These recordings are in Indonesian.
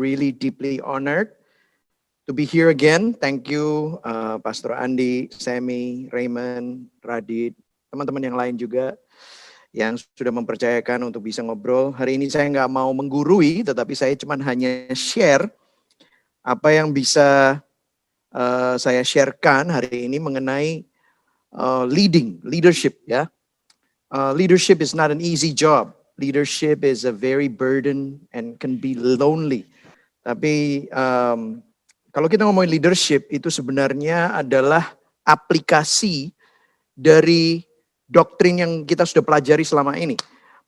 really deeply honored to be here again. Thank you Pastor Andi, Semi, Raymond, Radit, teman-teman yang lain juga yang sudah mempercayakan untuk bisa ngobrol. Hari ini saya nggak mau menggurui, tetapi saya cuma hanya share apa yang bisa saya sharekan hari ini mengenai leadership ya. Leadership is not an easy job. Leadership is a very burden and can be lonely. Tapi kalau kita ngomongin leadership itu sebenarnya adalah aplikasi dari doktrin yang kita sudah pelajari selama ini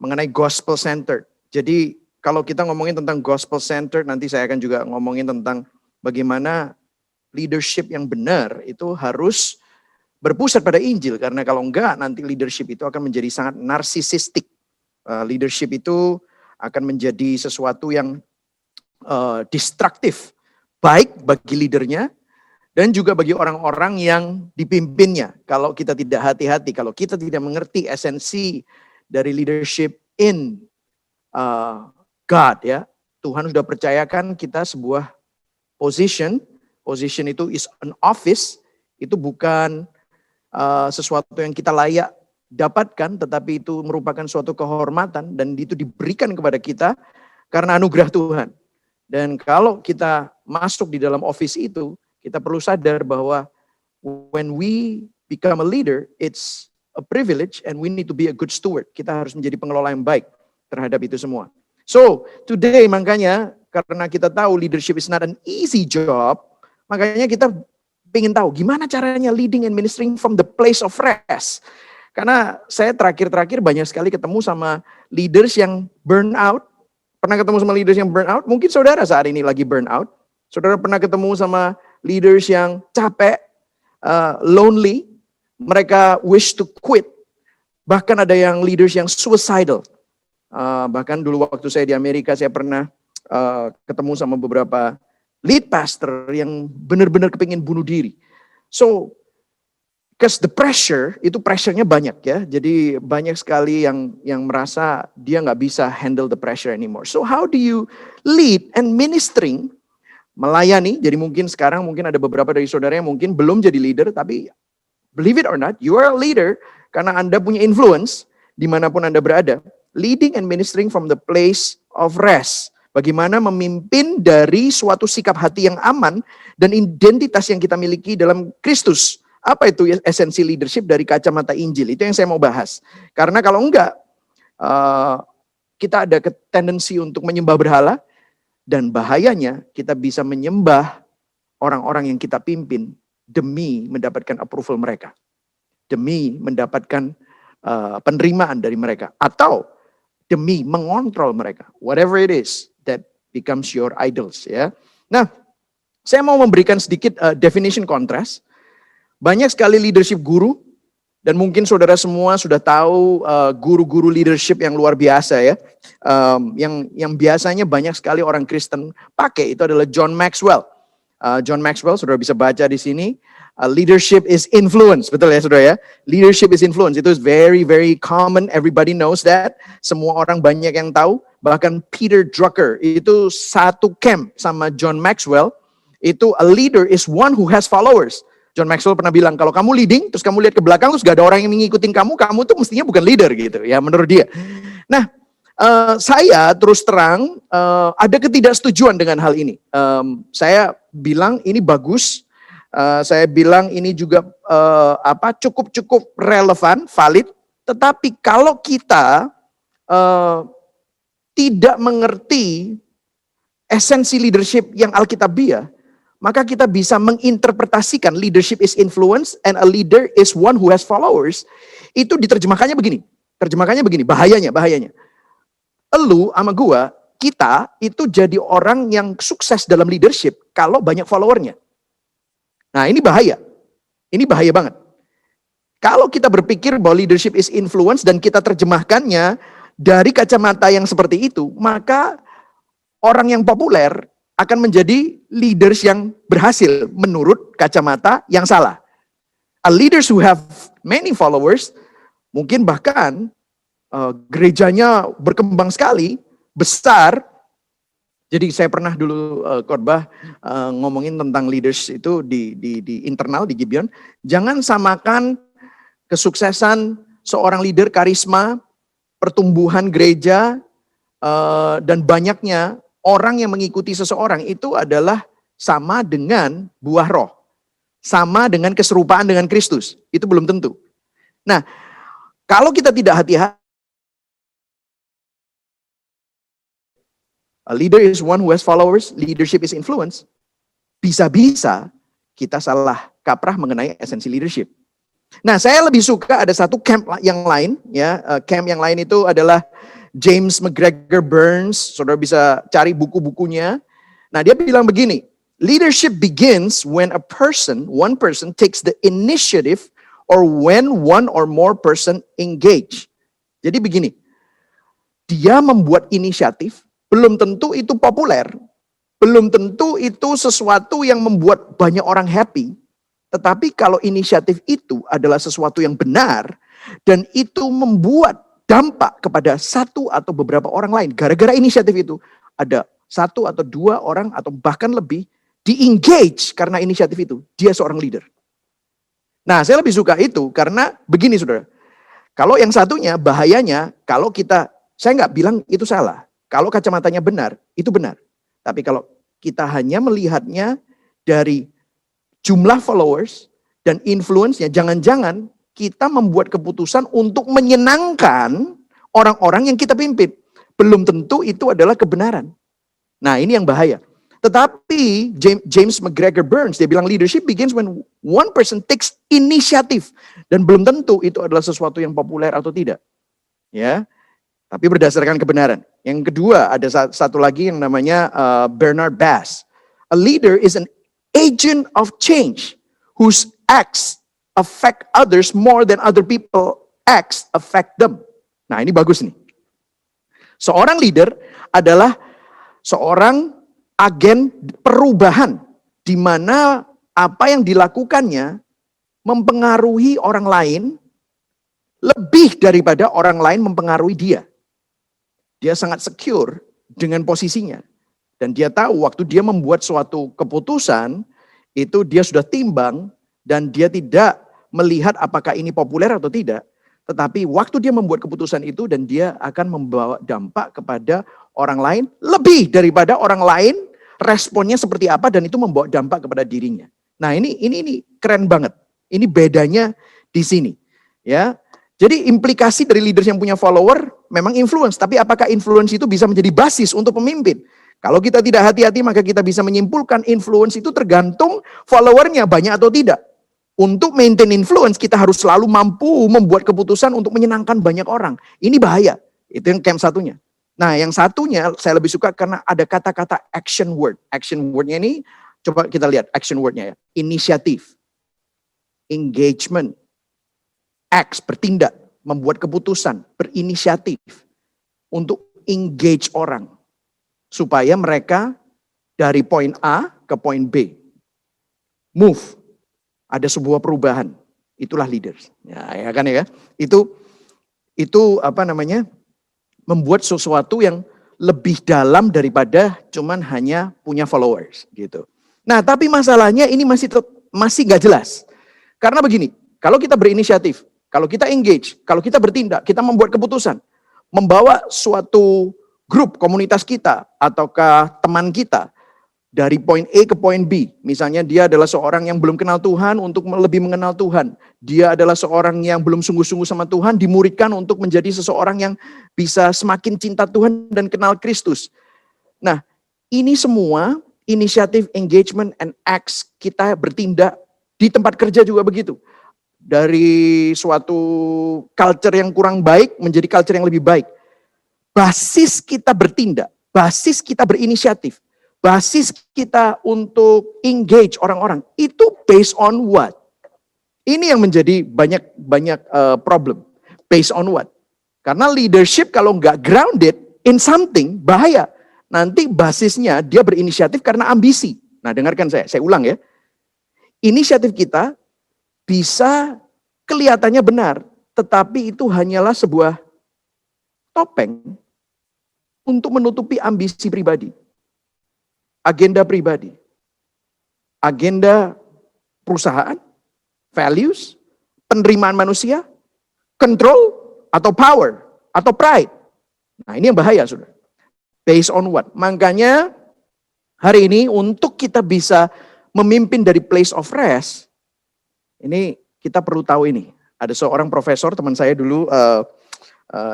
mengenai gospel centered. Jadi kalau kita ngomongin tentang gospel centered, nanti saya akan juga ngomongin tentang bagaimana leadership yang benar itu harus berpusat pada Injil. Karena kalau enggak nanti leadership itu akan menjadi sangat narsisistik. Leadership itu akan menjadi sesuatu yang destruktif. Baik bagi leadernya dan juga bagi orang-orang yang dipimpinnya. Kalau kita tidak hati-hati, kalau kita tidak mengerti esensi dari leadership in God ya. Tuhan sudah percayakan kita sebuah position. Position itu is an office. Itu bukan sesuatu yang kita layak dapatkan, tetapi itu merupakan suatu kehormatan dan itu diberikan kepada kita karena anugerah Tuhan. Dan kalau kita masuk di dalam office itu, kita perlu sadar bahwa when we become a leader, it's a privilege and we need to be a good steward. Kita harus menjadi pengelola yang baik terhadap itu semua. So, today makanya karena kita tahu leadership is not an easy job, makanya kita ingin tahu gimana caranya leading and ministering from the place of rest. Karena saya terakhir-terakhir banyak sekali ketemu sama leaders yang burn out. Pernah ketemu sama leaders yang burn out? Mungkin saudara saat ini lagi burn out. Saudara pernah ketemu sama leaders yang capek, lonely, mereka wish to quit. Bahkan ada yang leaders yang suicidal. Bahkan dulu waktu saya di Amerika, saya pernah ketemu sama beberapa lead pastor yang benar-benar kepingin bunuh diri. So, because the pressure, itu pressure-nya banyak ya. Jadi banyak sekali yang merasa dia nggak bisa handle the pressure anymore. So how do you lead and ministering, melayani. Jadi mungkin sekarang mungkin ada beberapa dari saudara yang mungkin belum jadi leader, tapi believe it or not, you are a leader karena Anda punya influence dimanapun Anda berada. Leading and ministering from the place of rest. Bagaimana memimpin dari suatu sikap hati yang aman dan identitas yang kita miliki dalam Kristus. Apa itu esensi leadership dari kacamata Injil? Itu yang saya mau bahas. Karena kalau enggak, kita ada tendensi untuk menyembah berhala. Dan bahayanya kita bisa menyembah orang-orang yang kita pimpin demi mendapatkan approval mereka. Demi mendapatkan penerimaan dari mereka. Atau demi mengontrol mereka. Whatever it is that becomes your idols. Ya. Nah, saya mau memberikan sedikit definition contrast. Banyak sekali leadership guru, dan mungkin saudara semua sudah tahu guru-guru leadership yang luar biasa ya. Yang biasanya banyak sekali orang Kristen pakai, itu adalah John Maxwell. John Maxwell, saudara bisa baca di sini. Leadership is influence, betul ya saudara ya? Leadership is influence, itu very very common, everybody knows that. Semua orang banyak yang tahu, bahkan Peter Drucker itu satu camp sama John Maxwell. Itu a leader is one who has followers. John Maxwell pernah bilang, kalau kamu leading, terus kamu lihat ke belakang, terus gak ada orang yang mengikutin kamu tuh mestinya bukan leader gitu ya menurut dia. Nah, saya terus terang ada ketidaksetujuan dengan hal ini. Saya bilang ini bagus, saya bilang ini juga cukup relevan, valid. Tetapi kalau kita tidak mengerti esensi leadership yang Alkitabiah, maka kita bisa menginterpretasikan leadership is influence and a leader is one who has followers. Itu diterjemahkannya begini. Terjemahkannya begini, bahayanya. Elu sama gua, kita itu jadi orang yang sukses dalam leadership kalau banyak followernya. Nah, ini bahaya. Ini bahaya banget. Kalau kita berpikir bahwa leadership is influence dan kita terjemahkannya dari kacamata yang seperti itu, maka orang yang populer akan menjadi leaders yang berhasil menurut kacamata yang salah. A leaders who have many followers, mungkin bahkan gerejanya berkembang sekali, besar, Jadi saya pernah dulu khotbah ngomongin tentang leaders itu di internal di Gibeon. Jangan samakan kesuksesan seorang leader, karisma, pertumbuhan gereja, dan banyaknya orang yang mengikuti seseorang itu adalah sama dengan buah roh. Sama dengan keserupaan dengan Kristus. Itu belum tentu. Nah, kalau kita tidak hati-hati, a leader is one who has followers, leadership is influence. Bisa-bisa kita salah kaprah mengenai esensi leadership. Nah, saya lebih suka ada satu camp yang lain, ya. Camp yang lain itu adalah James McGregor Burns. Saudara bisa cari buku-bukunya. Nah, dia bilang begini, leadership begins when one person takes the initiative or when one or more person engage. Jadi begini, dia membuat inisiatif, belum tentu itu populer, belum tentu itu sesuatu yang membuat banyak orang happy, tetapi kalau inisiatif itu adalah sesuatu yang benar, dan itu membuat dampak kepada satu atau beberapa orang lain, gara-gara inisiatif itu, ada satu atau dua orang atau bahkan lebih, di-engage karena inisiatif itu, dia seorang leader. Nah, saya lebih suka itu karena begini saudara, kalau yang satunya bahayanya, kalau kita, saya nggak bilang itu salah, kalau kacamatanya benar, itu benar. Tapi kalau kita hanya melihatnya dari jumlah followers dan influence-nya, jangan-jangan kita membuat keputusan untuk menyenangkan orang-orang yang kita pimpin. Belum tentu itu adalah kebenaran. Nah, ini yang bahaya. Tetapi James McGregor Burns, dia bilang leadership begins when one person takes initiative. Dan belum tentu itu adalah sesuatu yang populer atau tidak. Ya, tapi berdasarkan kebenaran. Yang kedua, ada satu lagi yang namanya Bernard Bass. A leader is an agent of change whose acts affect others more than other people acts affect them. Nah, ini bagus nih. Seorang leader adalah seorang agen perubahan di mana apa yang dilakukannya mempengaruhi orang lain lebih daripada orang lain mempengaruhi dia. Dia sangat secure dengan posisinya. Dan dia tahu waktu dia membuat suatu keputusan, itu dia sudah timbang, dan dia tidak melihat apakah ini populer atau tidak. Tetapi waktu dia membuat keputusan itu, dan dia akan membawa dampak kepada orang lain, lebih daripada orang lain, responnya seperti apa, dan itu membawa dampak kepada dirinya. Nah, ini keren banget. Ini bedanya di sini. Ya. Jadi implikasi dari leaders yang punya follower memang influence, tapi apakah influence itu bisa menjadi basis untuk pemimpin? Kalau kita tidak hati-hati maka kita bisa menyimpulkan influence itu tergantung followernya banyak atau tidak. Untuk maintain influence kita harus selalu mampu membuat keputusan untuk menyenangkan banyak orang. Ini bahaya. Itu yang camp satunya. Nah, yang satunya saya lebih suka karena ada kata-kata action word. Action wordnya ini coba kita lihat action wordnya ya. Inisiatif, engagement, acts, bertindak, membuat keputusan, berinisiatif untuk engage orang. Supaya mereka dari poin A ke poin B. Move. Ada sebuah perubahan. Itulah leaders. Ya kan ya. Itu apa namanya? Membuat sesuatu yang lebih dalam daripada cuman hanya punya followers gitu. Nah, tapi masalahnya ini masih nggak jelas. Karena begini, kalau kita berinisiatif, kalau kita engage, kalau kita bertindak, kita membuat keputusan, membawa suatu grup komunitas kita ataukah teman kita dari poin A ke poin B. Misalnya dia adalah seorang yang belum kenal Tuhan untuk lebih mengenal Tuhan. Dia adalah seorang yang belum sungguh-sungguh sama Tuhan, dimuridkan untuk menjadi seseorang yang bisa semakin cinta Tuhan dan kenal Kristus. Nah, ini semua inisiatif, engagement, and acts kita bertindak di tempat kerja juga begitu. Dari suatu culture yang kurang baik menjadi culture yang lebih baik. Basis kita bertindak, basis kita berinisiatif, basis kita untuk engage orang-orang, itu based on what? Ini yang menjadi banyak problem. Based on what? Karena leadership kalau nggak grounded in something, bahaya. Nanti basisnya dia berinisiatif karena ambisi. Nah, dengarkan saya ulang ya. Inisiatif kita bisa kelihatannya benar, tetapi itu hanyalah sebuah topeng untuk menutupi ambisi pribadi. agenda pribadi, agenda perusahaan, values, penerimaan manusia, control, atau power, atau pride. Nah, ini yang bahaya, saudara. Based on what? Makanya hari ini untuk kita bisa memimpin dari place of rest, ini kita perlu tahu ini. Ada seorang profesor, teman saya dulu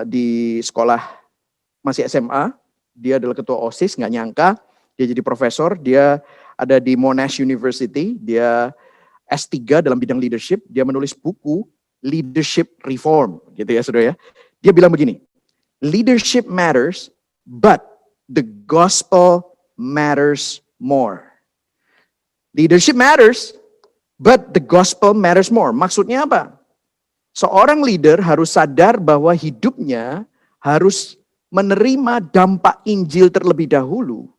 di sekolah masih SMA, dia adalah ketua OSIS, nggak nyangka dia jadi profesor, dia ada di Monash University, dia S3 dalam bidang leadership, dia menulis buku Leadership Reform, gitu ya saudara ya. Dia bilang begini, leadership matters, but the gospel matters more. Leadership matters, but the gospel matters more. Maksudnya apa? Seorang leader harus sadar bahwa hidupnya harus menerima dampak Injil terlebih dahulu.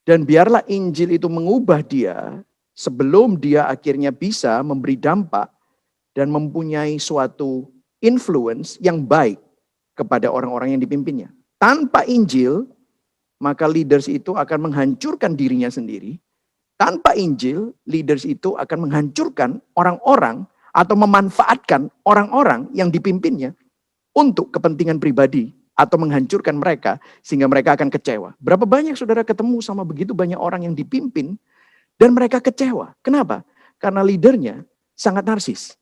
Dan biarlah Injil itu mengubah dia sebelum dia akhirnya bisa memberi dampak dan mempunyai suatu influence yang baik kepada orang-orang yang dipimpinnya. Tanpa Injil, maka leaders itu akan menghancurkan dirinya sendiri. Tanpa Injil, leaders itu akan menghancurkan orang-orang atau memanfaatkan orang-orang yang dipimpinnya untuk kepentingan pribadi atau menghancurkan mereka sehingga mereka akan kecewa. Berapa banyak saudara ketemu sama begitu banyak orang yang dipimpin dan mereka kecewa. Kenapa? Karena leadernya sangat narsis.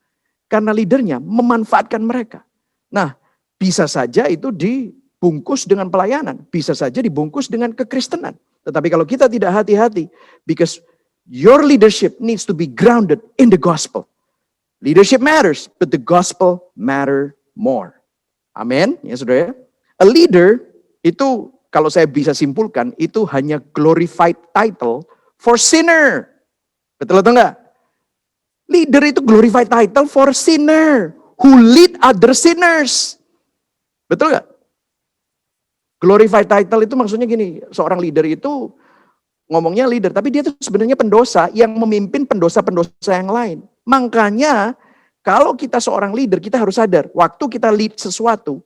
Karena leadernya memanfaatkan mereka. Nah, bisa saja itu dibungkus dengan pelayanan. Bisa saja dibungkus dengan kekristenan. Tetapi kalau kita tidak hati-hati, because your leadership needs to be grounded in the gospel. Leadership matters, but the gospel matter more. Amin, ya saudara. A leader itu kalau saya bisa simpulkan itu hanya glorified title for sinner. Betul atau enggak? Leader itu glorified title for sinner who lead other sinners. Betul enggak? Glorified title itu maksudnya gini, seorang leader itu ngomongnya leader, tapi dia itu sebenarnya pendosa yang memimpin pendosa-pendosa yang lain. Makanya kalau kita seorang leader, kita harus sadar, waktu kita lead sesuatu,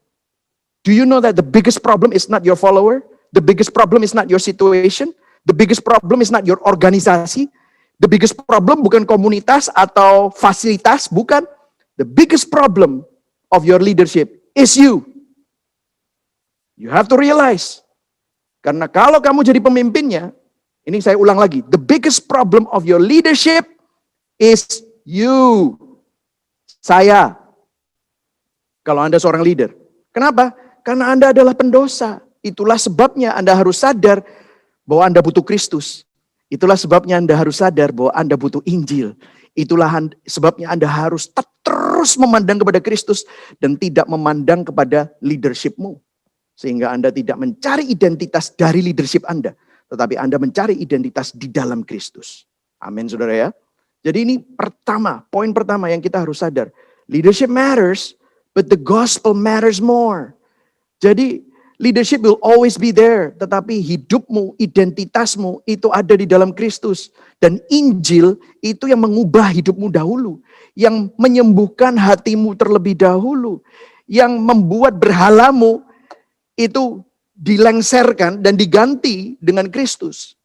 do you know that the biggest problem is not your follower? The biggest problem is not your situation? The biggest problem is not your organisasi? The biggest problem bukan komunitas atau fasilitas, bukan. The biggest problem of your leadership is you. You have to realize. Karena kalau kamu jadi pemimpinnya, ini saya ulang lagi, the biggest problem of your leadership is you. Saya. Kalau Anda seorang leader. Kenapa? Karena Anda adalah pendosa. Itulah sebabnya Anda harus sadar bahwa Anda butuh Kristus. Itulah sebabnya Anda harus sadar bahwa Anda butuh Injil. Itulah sebabnya Anda harus terus memandang kepada Kristus dan tidak memandang kepada leadershipmu. Sehingga Anda tidak mencari identitas dari leadership Anda. Tetapi Anda mencari identitas di dalam Kristus. Amin saudara ya. Jadi ini poin pertama yang kita harus sadar. Leadership matters, but the gospel matters more. Jadi leadership will always be there. Tetapi hidupmu, identitasmu itu ada di dalam Kristus. Dan Injil itu yang mengubah hidupmu dahulu. Yang menyembuhkan hatimu terlebih dahulu. Yang membuat berhalamu itu dilengserkan dan diganti dengan Kristus.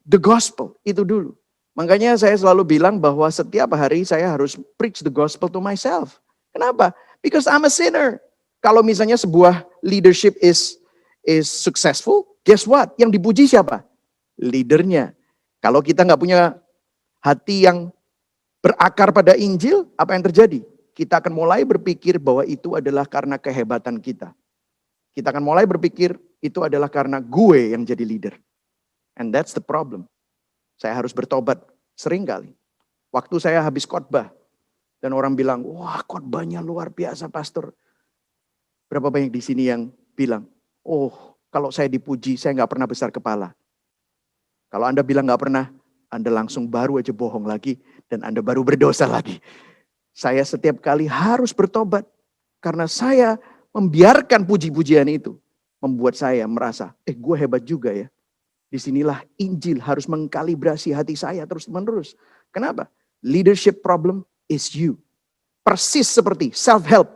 The gospel itu dulu. Makanya saya selalu bilang bahwa setiap hari saya harus preach the gospel to myself. Kenapa? Because I'm a sinner. Kalau misalnya sebuah leadership is successful, guess what? Yang dipuji siapa? Leadernya. Kalau kita nggak punya hati yang berakar pada Injil, apa yang terjadi? Kita akan mulai berpikir bahwa itu adalah karena kehebatan kita. Kita akan mulai berpikir itu adalah karena gue yang jadi leader. And that's the problem. Saya harus bertobat sering kali. Waktu saya habis khotbah dan orang bilang, wah khotbahnya luar biasa pastor. Berapa banyak di sini yang bilang, oh kalau saya dipuji saya nggak pernah besar kepala. Kalau Anda bilang nggak pernah, Anda langsung baru aja bohong lagi dan Anda baru berdosa lagi. Saya setiap kali harus bertobat karena saya membiarkan puji-pujian itu membuat saya merasa, gue hebat juga ya. Disinilah Injil harus mengkalibrasi hati saya terus-menerus. Kenapa? Leadership problem is you. Persis seperti self-help.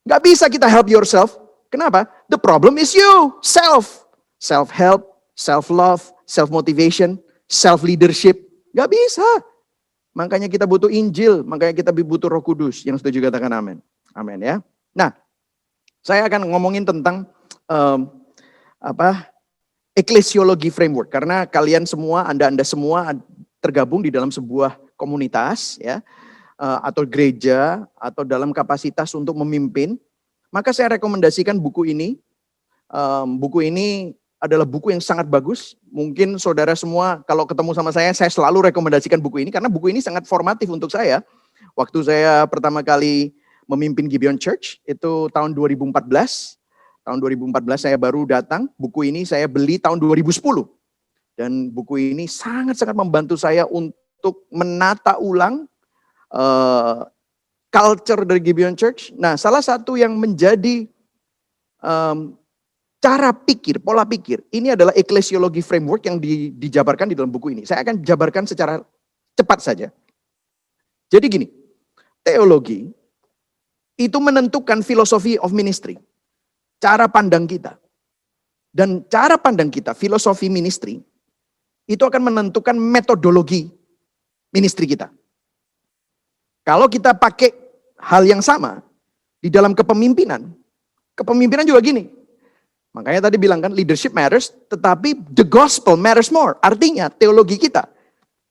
Gak bisa kita help yourself. Kenapa? The problem is you. Self-help, self-love, self-motivation, self-leadership. Gak bisa. Makanya kita butuh Injil, makanya kita butuh Roh Kudus. Yang setuju katakan amin. Amin ya. Nah, saya akan ngomongin tentang eklesiologi framework. Karena kalian semua, Anda semua tergabung di dalam sebuah komunitas ya, atau gereja, atau dalam kapasitas untuk memimpin. Maka saya rekomendasikan buku ini. Buku ini adalah buku yang sangat bagus. Mungkin saudara semua kalau ketemu sama saya selalu rekomendasikan buku ini karena buku ini sangat formatif untuk saya. Waktu saya pertama kali memimpin Gibeon Church itu tahun 2014. Tahun 2014 saya baru datang. Buku ini saya beli tahun 2010. Dan buku ini sangat-sangat membantu saya untuk menata ulang culture dari Gibeon Church. Nah, salah satu yang menjadi cara pikir, pola pikir, ini adalah eklesiologi framework yang dijabarkan di dalam buku ini. Saya akan jabarkan secara cepat saja. Jadi gini, teologi itu menentukan filosofi of ministry, cara pandang kita. Dan cara pandang kita, filosofi ministry, itu akan menentukan metodologi ministry kita. Kalau kita pakai hal yang sama di dalam kepemimpinan juga gini. Makanya tadi bilang kan leadership matters, tetapi the gospel matters more. Artinya teologi kita,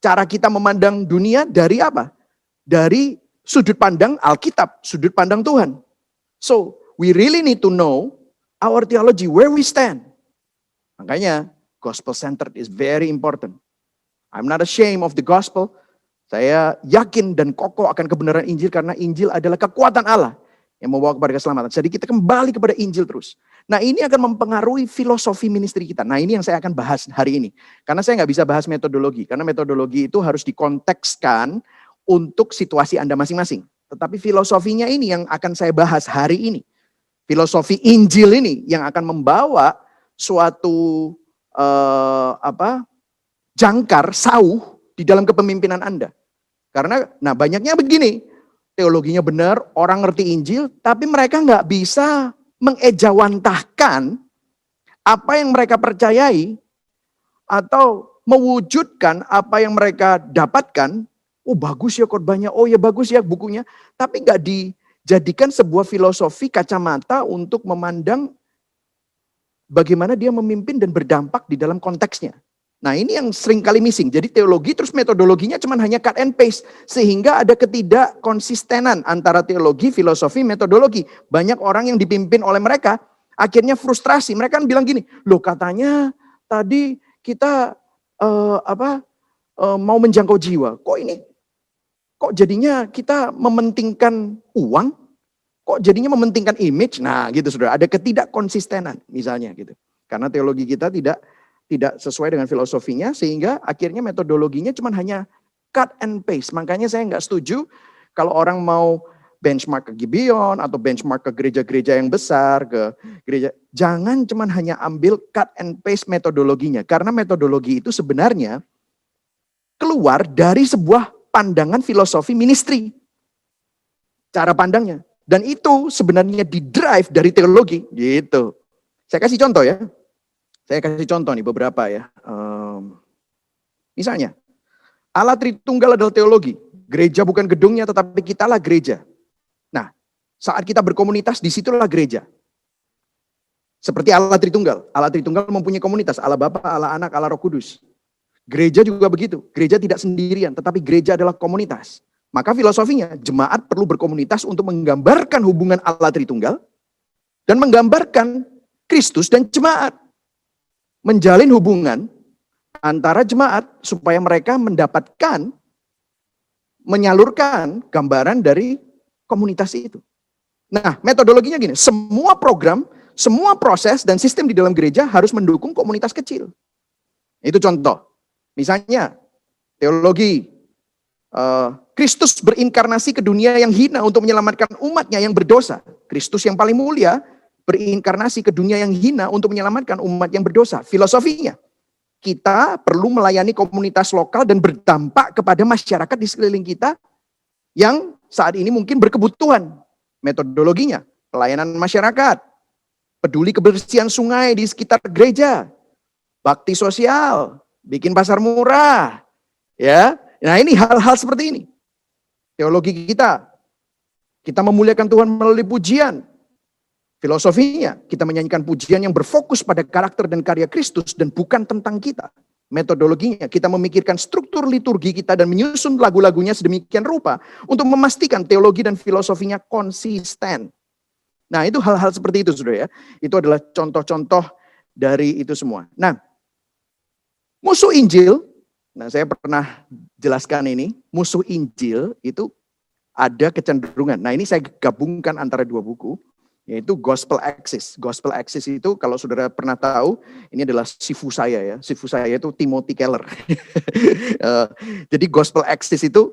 cara kita memandang dunia dari apa? Dari sudut pandang Alkitab, sudut pandang Tuhan. So, we really need to know our theology, where we stand. Makanya gospel centered is very important. I'm not ashamed of the gospel. Saya yakin dan kokoh akan kebenaran Injil karena Injil adalah kekuatan Allah yang membawa kepada keselamatan. Jadi kita kembali kepada Injil terus. Nah, ini akan mempengaruhi filosofi ministry kita. Nah, ini yang saya akan bahas hari ini. Karena saya nggak bisa bahas metodologi. Karena metodologi itu harus dikontekskan untuk situasi Anda masing-masing. Tetapi filosofinya ini yang akan saya bahas hari ini. Filosofi Injil ini yang akan membawa suatu jangkar, sauh di dalam kepemimpinan Anda. Karena, nah banyaknya begini. Teologinya benar, orang ngerti Injil, tapi mereka nggak bisa mengejawantahkan apa yang mereka percayai atau mewujudkan apa yang mereka dapatkan. Oh bagus ya khotbahnya, oh ya bagus ya bukunya, tapi nggak dijadikan sebuah filosofi kacamata untuk memandang bagaimana dia memimpin dan berdampak di dalam konteksnya. Nah ini yang sering kali missing. Jadi teologi terus metodologinya cuma hanya cut and paste. Sehingga ada ketidakkonsistenan antara teologi, filosofi, metodologi. Banyak orang yang dipimpin oleh mereka akhirnya frustrasi. Mereka kan bilang gini, loh katanya tadi kita mau menjangkau jiwa. Kok jadinya kita mementingkan uang? Kok jadinya mementingkan image? Nah gitu saudara, ada ketidakkonsistenan misalnya gitu. Karena teologi kita tidak sesuai dengan filosofinya, sehingga akhirnya metodologinya cuma hanya cut and paste. Makanya saya nggak setuju kalau orang mau benchmark ke Gibeon atau benchmark ke gereja-gereja yang besar, ke gereja. Jangan cuma hanya ambil cut and paste metodologinya. Karena metodologi itu sebenarnya keluar dari sebuah pandangan filosofi ministry. Cara pandangnya. Dan itu sebenarnya di-drive dari teologi. Gitu. Saya kasih contoh ya. Saya kasih contoh nih beberapa ya. Misalnya, Allah Tritunggal adalah teologi. Gereja bukan gedungnya tetapi kitalah gereja. Nah, saat kita berkomunitas disitulah gereja. Seperti Allah Tritunggal. Allah Tritunggal mempunyai komunitas. Allah Bapa, Allah Anak, Allah Roh Kudus. Gereja juga begitu. Gereja tidak sendirian tetapi gereja adalah komunitas. Maka filosofinya jemaat perlu berkomunitas untuk menggambarkan hubungan Allah Tritunggal dan menggambarkan Kristus dan jemaat. Menjalin hubungan antara jemaat supaya mereka mendapatkan, menyalurkan gambaran dari komunitas itu. Nah, metodologinya gini, semua program, semua proses dan sistem di dalam gereja harus mendukung komunitas kecil. Itu contoh. Misalnya, teologi, Kristus berinkarnasi ke dunia yang hina untuk menyelamatkan umatnya yang berdosa. Kristus yang paling mulia berinkarnasi ke dunia yang hina untuk menyelamatkan umat yang berdosa. Filosofinya, kita perlu melayani komunitas lokal dan berdampak kepada masyarakat di sekeliling kita yang saat ini mungkin berkebutuhan. Metodologinya, pelayanan masyarakat, peduli kebersihan sungai di sekitar gereja, bakti sosial, bikin pasar murah, ya. Nah ini hal-hal seperti ini. Teologi kita memuliakan Tuhan melalui pujian. Filosofinya, kita menyanyikan pujian yang berfokus pada karakter dan karya Kristus dan bukan tentang kita. Metodologinya, kita memikirkan struktur liturgi kita dan menyusun lagu-lagunya sedemikian rupa untuk memastikan teologi dan filosofinya konsisten. Nah itu hal-hal seperti itu saudara ya. Itu adalah contoh-contoh dari itu semua. Nah, musuh Injil, nah saya pernah jelaskan ini, musuh Injil itu ada kecenderungan. Nah ini saya gabungkan antara dua buku, yaitu Gospel Axis. Gospel Axis itu kalau saudara pernah tahu, ini adalah sifu saya ya. Sifu saya itu Timothy Keller. Jadi Gospel Axis itu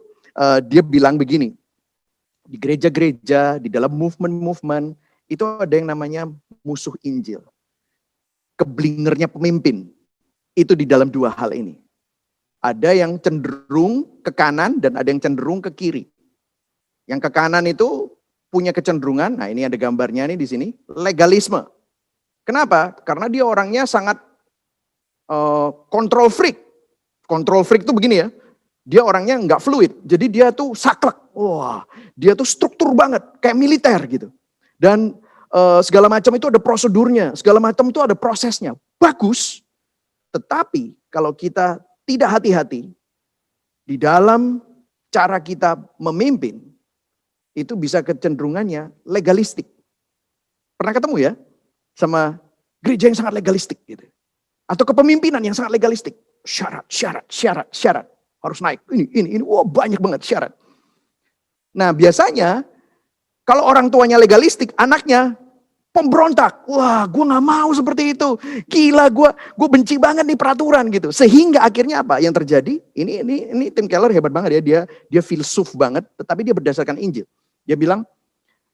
dia bilang begini, di gereja-gereja, di dalam movement-movement, itu ada yang namanya musuh Injil. Keblingernya pemimpin, itu di dalam dua hal ini. Ada yang cenderung ke kanan dan ada yang cenderung ke kiri. Yang ke kanan itu punya kecenderungan, nah ini ada gambarnya nih di sini, legalisme. Kenapa? Karena dia orangnya sangat control freak. Control freak itu begini ya, dia orangnya nggak fluid, jadi dia tuh saklek. Wah, dia tuh struktur banget, kayak militer gitu. Dan segala macam itu ada prosedurnya, segala macam itu ada prosesnya. Bagus, tetapi kalau kita tidak hati-hati di dalam cara kita memimpin, itu bisa kecenderungannya legalistik. Pernah ketemu ya sama gereja yang sangat legalistik gitu. Atau kepemimpinan yang sangat legalistik. Syarat. Harus naik. Ini. Wah banyak banget syarat. Nah biasanya kalau orang tuanya legalistik, anaknya pemberontak. Wah gue gak mau seperti itu. Gila gue benci banget nih peraturan gitu. Sehingga akhirnya apa yang terjadi? Ini Tim Keller hebat banget ya. Dia filsuf banget, tetapi dia berdasarkan Injil. Dia bilang,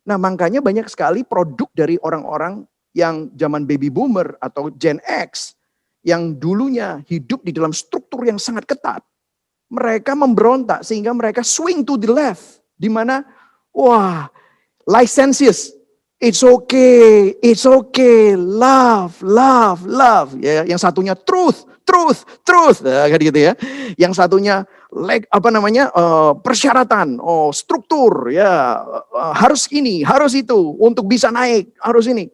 nah makanya banyak sekali produk dari orang-orang yang zaman baby boomer atau Gen X yang dulunya hidup di dalam struktur yang sangat ketat. Mereka memberontak sehingga mereka swing to the left. Di mana, wah, licentious. It's okay, love. Ya, yang satunya truth. Kayak gitu ya. Yang satunya persyaratan, struktur ya, harus ini, harus itu untuk bisa naik, harus ini.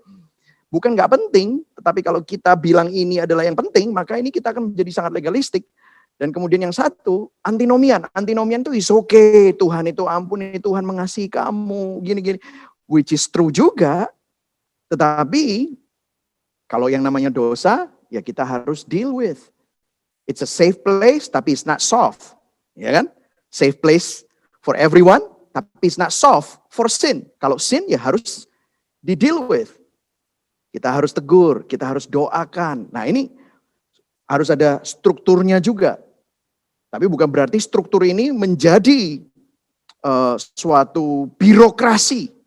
Bukan nggak penting, tetapi kalau kita bilang ini adalah yang penting, maka ini kita akan menjadi sangat legalistik. Dan kemudian yang satu, antinomian. Antinomian itu is okay, Tuhan itu ampuni, Tuhan mengasihi kamu, gini-gini. Which is true juga, tetapi kalau yang namanya dosa, ya kita harus deal with. It's a safe place, tapi it's not soft. Ya kan? Safe place for everyone, tapi it's not soft for sin. Kalau sin ya harus di-deal with. Kita harus tegur, kita harus doakan. Nah ini harus ada strukturnya juga. Tapi bukan berarti struktur ini menjadi suatu birokrasi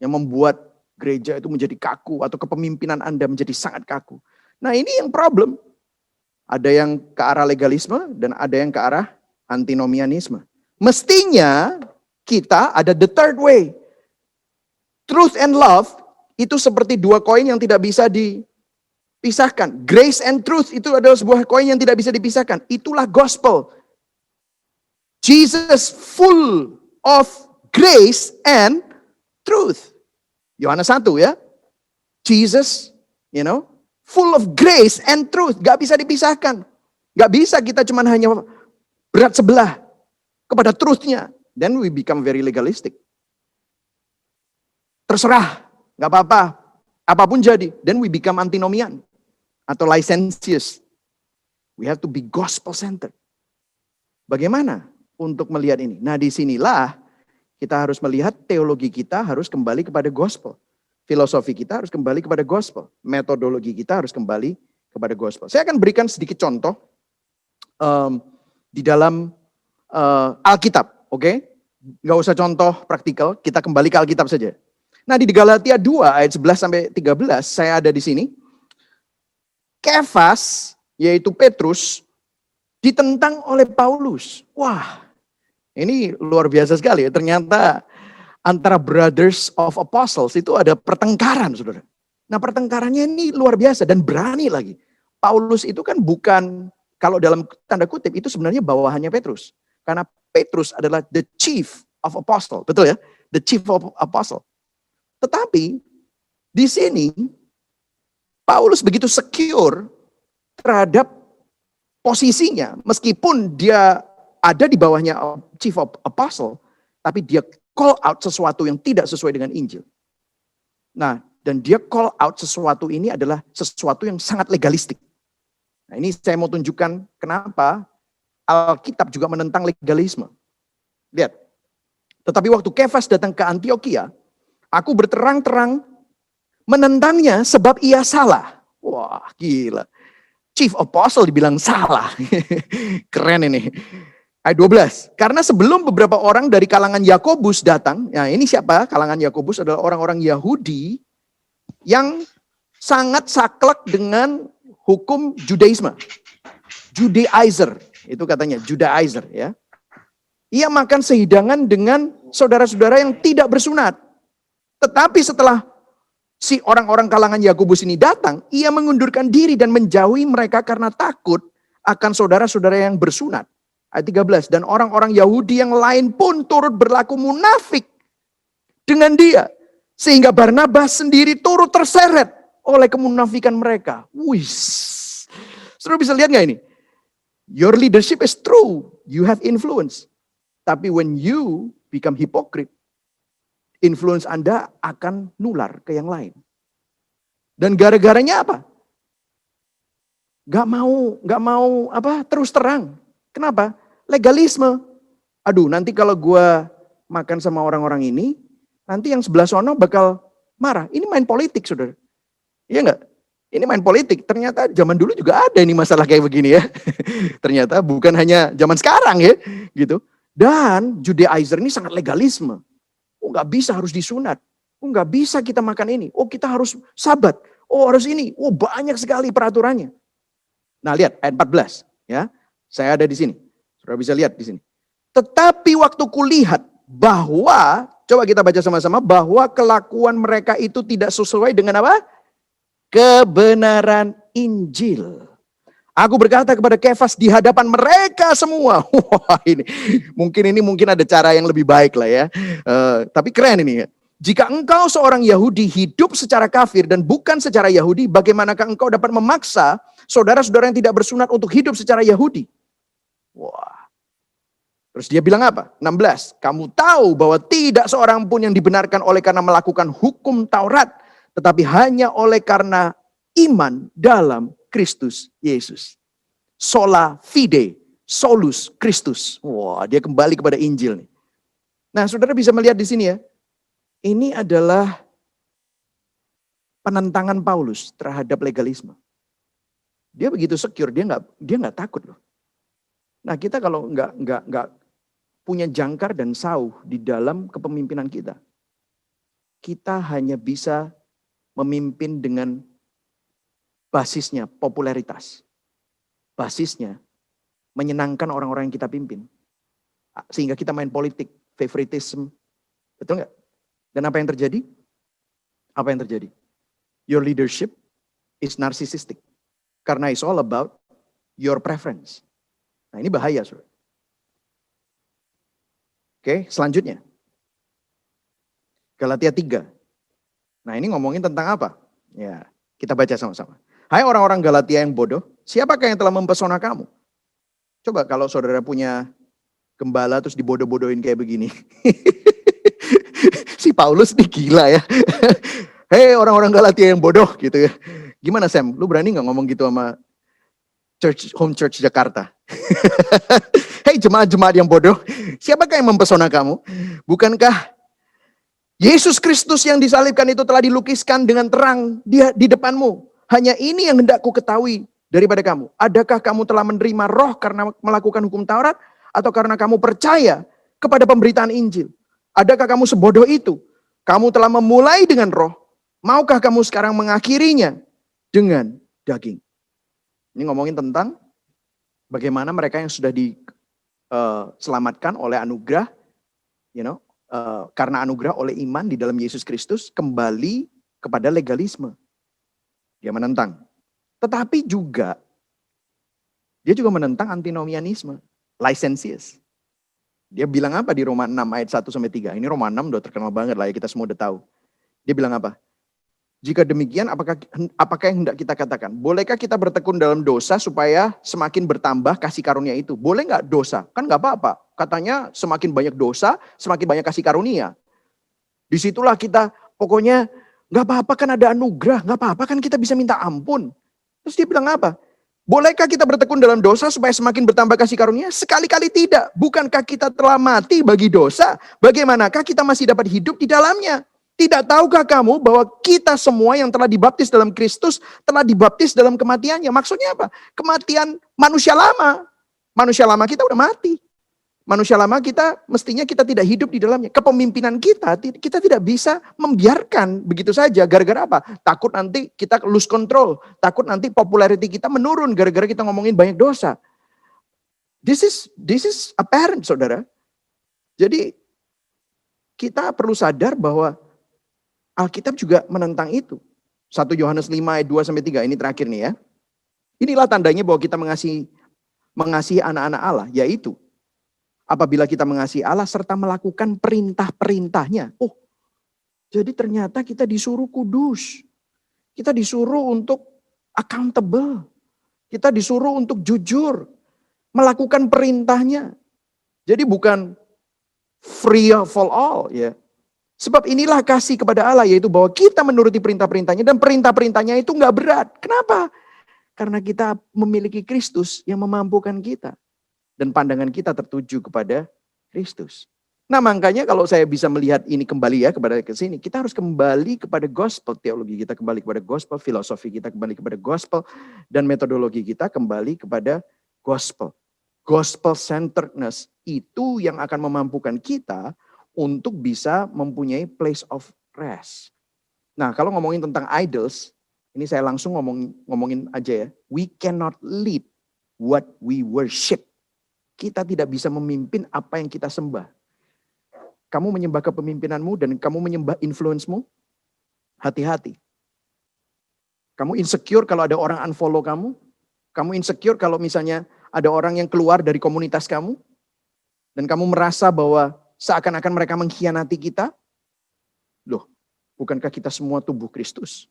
yang membuat gereja itu menjadi kaku atau kepemimpinan Anda menjadi sangat kaku. Nah ini yang problem. Ada yang ke arah legalisme dan ada yang ke arah antinomianisme. Mestinya kita ada the third way. Truth and love itu seperti dua koin yang tidak bisa dipisahkan. Grace and truth itu adalah sebuah koin yang tidak bisa dipisahkan. Itulah gospel. Jesus full of grace and truth. Yohanes 1 ya. Jesus, full of grace and truth. Gak bisa dipisahkan. Gak bisa kita cuma hanya berat sebelah kepada truthnya. Then we become very legalistic. Terserah, gak apa-apa. Apapun jadi. Then we become antinomian. Atau licentious. We have to be gospel-centered. Bagaimana untuk melihat ini? Nah disinilah kita harus melihat teologi kita harus kembali kepada gospel. Filosofi kita harus kembali kepada gospel. Metodologi kita harus kembali kepada gospel. Saya akan berikan sedikit contoh di dalam Alkitab. Oke? Nggak usah contoh praktikal, kita kembali ke Alkitab saja. Nah di Galatia 2 ayat 11 sampai 13 saya ada di sini. Kefas, yaitu Petrus, ditentang oleh Paulus. Wah, ini luar biasa sekali ya. Ternyata antara brothers of apostles itu ada pertengkaran, saudara. Nah pertengkarannya ini luar biasa dan berani lagi. Paulus itu kan bukan kalau dalam tanda kutip itu sebenarnya bawahannya Petrus. Karena Petrus adalah the chief of apostle. Betul ya? The chief of apostle. Tetapi di sini Paulus begitu secure terhadap posisinya. Meskipun dia ada di bawahnya chief of apostle. Tapi dia call out sesuatu yang tidak sesuai dengan Injil. Nah, dan dia call out sesuatu ini adalah sesuatu yang sangat legalistik. Nah, ini saya mau tunjukkan kenapa Alkitab juga menentang legalisme. Lihat. Tetapi waktu Kefas datang ke Antioquia, aku berterang-terang menentangnya sebab ia salah. Wah, gila. Chief Apostle dibilang salah. Keren ini. Ayat 12. Karena sebelum beberapa orang dari kalangan Yakobus datang. Nah, ini siapa? Kalangan Yakobus adalah orang-orang Yahudi yang sangat saklek dengan hukum Judaisme. Judaizer. Itu katanya, Judaizer ya. Ia makan sehidangan dengan saudara-saudara yang tidak bersunat. Tetapi setelah si orang-orang kalangan Yakobus ini datang, ia mengundurkan diri dan menjauhi mereka karena takut akan saudara-saudara yang bersunat. Ayat 13, dan orang-orang Yahudi yang lain pun turut berlaku munafik dengan dia. Sehingga Barnabas sendiri turut terseret oleh kemunafikan mereka. Wih, saudara bisa lihat gak ini? Your leadership is true, you have influence. Tapi when you become hypocrite, influence Anda akan nular ke yang lain. Dan gara-garanya apa? Gak mau terus terang. Kenapa? Legalisme. Aduh, nanti kalau gue makan sama orang-orang ini, nanti yang sebelah sono bakal marah. Ini main politik, saudara. Iya enggak? Ini main politik. Ternyata zaman dulu juga ada ini masalah kayak begini ya. Ternyata bukan hanya zaman sekarang ya, gitu. Dan Judaizer ini sangat legalisme. Oh, nggak bisa harus disunat. Oh, nggak bisa kita makan ini. Oh, kita harus sabat. Oh, harus ini. Oh, banyak sekali peraturannya. Nah, lihat ayat 14 ya. Saya ada di sini. Saudara bisa lihat di sini. Tetapi waktu kulihat bahwa, coba kita baca sama-sama, bahwa kelakuan mereka itu tidak sesuai dengan apa? Kebenaran Injil. Aku berkata kepada Kefas di hadapan mereka semua. Wah, mungkin ada cara yang lebih baik lah ya. Tapi keren ini ya. Jika engkau seorang Yahudi hidup secara kafir dan bukan secara Yahudi, bagaimanakah engkau dapat memaksa saudara-saudara yang tidak bersunat untuk hidup secara Yahudi? Wah. Terus dia bilang apa? 16. Kamu tahu bahwa tidak seorang pun yang dibenarkan oleh karena melakukan hukum Taurat, tetapi hanya oleh karena iman dalam Kristus Yesus. Sola fide, solus Christus. Wah, dia kembali kepada Injil nih. Nah, saudara bisa melihat di sini ya. Ini adalah penentangan Paulus terhadap legalisme. Dia begitu secure, dia nggak takut loh. Nah, kita kalau nggak punya jangkar dan sauh di dalam kepemimpinan kita, kita hanya bisa memimpin dengan basisnya popularitas. Basisnya menyenangkan orang-orang yang kita pimpin. Sehingga kita main politik, favoritism. Betul nggak? Dan apa yang terjadi? Apa yang terjadi? Your leadership is narcissistic. Karena it's all about your preference. Nah, ini bahaya, saudara. Oke, selanjutnya. Galatia 3. Nah, ini ngomongin tentang apa? Ya, kita baca sama-sama. Hai orang-orang Galatia yang bodoh, siapakah yang telah mempesona kamu? Coba kalau saudara punya gembala terus dibodoh-bodohin kayak begini. Si Paulus nih gila ya. Hei orang-orang Galatia yang bodoh gitu ya. Gimana Sam, lu berani gak ngomong gitu sama Home Church Jakarta? Hei jemaat-jemaat yang bodoh, siapakah yang mempesona kamu? Bukankah Yesus Kristus yang disalibkan itu telah dilukiskan dengan terang di depanmu? Hanya ini yang hendak ku ketahui daripada kamu. Adakah kamu telah menerima roh karena melakukan hukum Taurat? Atau karena kamu percaya kepada pemberitaan Injil? Adakah kamu sebodoh itu? Kamu telah memulai dengan roh. Maukah kamu sekarang mengakhirinya dengan daging? Ini ngomongin tentang bagaimana mereka yang sudah diselamatkan oleh anugerah, karena anugerah oleh iman di dalam Yesus Kristus kembali kepada legalisme. Dia menentang. Tetapi juga Dia juga menentang antinomianisme, licentious. Dia bilang apa di Roma 6 ayat 1-3? Ini Roma 6 udah terkenal banget lah ya, kita semua udah tahu. Dia bilang apa? Jika demikian, apakah yang hendak kita katakan? Bolehkah kita bertekun dalam dosa supaya semakin bertambah kasih karunia itu? Boleh nggak dosa? Kan nggak apa-apa. Katanya semakin banyak dosa, semakin banyak kasih karunia. Disitulah kita pokoknya nggak apa-apa kan ada anugerah, nggak apa-apa kan kita bisa minta ampun. Terus dia bilang apa? Bolehkah kita bertekun dalam dosa supaya semakin bertambah kasih karunia? Sekali-kali tidak. Bukankah kita telah mati bagi dosa? Bagaimanakah kita masih dapat hidup di dalamnya? Tidak tahukah kamu bahwa kita semua yang telah dibaptis dalam Kristus telah dibaptis dalam kematiannya? Maksudnya apa? Kematian manusia lama. Manusia lama kita udah mati. Manusia lama kita mestinya kita tidak hidup di dalamnya. Kepemimpinan kita tidak bisa membiarkan begitu saja. Gara-gara apa? Takut nanti kita lose control. Takut nanti popularity kita menurun gara-gara kita ngomongin banyak dosa. This is apparent, saudara. Jadi kita perlu sadar bahwa Alkitab juga menentang itu. 1 Yohanes 5 ayat 2-3, ini terakhir nih ya. Inilah tandanya bahwa kita mengasihi anak-anak Allah, yaitu apabila kita mengasihi Allah serta melakukan perintah-perintahnya. Oh, jadi ternyata kita disuruh kudus. Kita disuruh untuk accountable. Kita disuruh untuk jujur. Melakukan perintahnya. Jadi bukan free for all ya. Sebab inilah kasih kepada Allah, yaitu bahwa kita menuruti perintah-perintahnya, dan perintah-perintahnya itu nggak berat. Kenapa? Karena kita memiliki Kristus yang memampukan kita. Dan pandangan kita tertuju kepada Kristus. Nah makanya kalau saya bisa melihat ini kembali ya kepada ke sini, kita harus kembali kepada gospel teologi kita, kembali kepada gospel filosofi kita, kembali kepada gospel, dan metodologi kita kembali kepada gospel. Gospel centeredness itu yang akan memampukan kita untuk bisa mempunyai place of rest. Nah, kalau ngomongin tentang idols, ini saya langsung ngomongin aja ya. We cannot lead what we worship. Kita tidak bisa memimpin apa yang kita sembah. Kamu menyembah kepemimpinanmu dan kamu menyembah influence-mu, hati-hati. Kamu insecure kalau ada orang unfollow kamu. Kamu insecure kalau misalnya ada orang yang keluar dari komunitas kamu. Dan kamu merasa bahwa seakan-akan mereka mengkhianati kita. Loh, bukankah kita semua tubuh Kristus?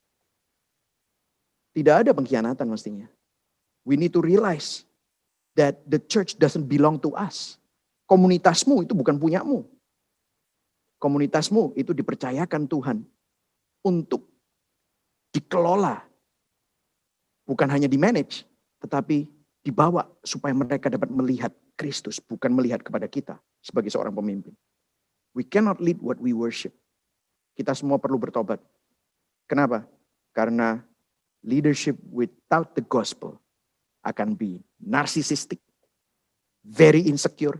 Tidak ada pengkhianatan mestinya. We need to realize that the church doesn't belong to us. Komunitasmu itu bukan punyamu. Komunitasmu itu dipercayakan Tuhan untuk dikelola. Bukan hanya di-manage, tetapi dibawa supaya mereka dapat melihat Kristus, bukan melihat kepada kita sebagai seorang pemimpin. We cannot lead what we worship. Kita semua perlu bertobat. Kenapa? Karena leadership without the gospel akan be narcissistic, very insecure,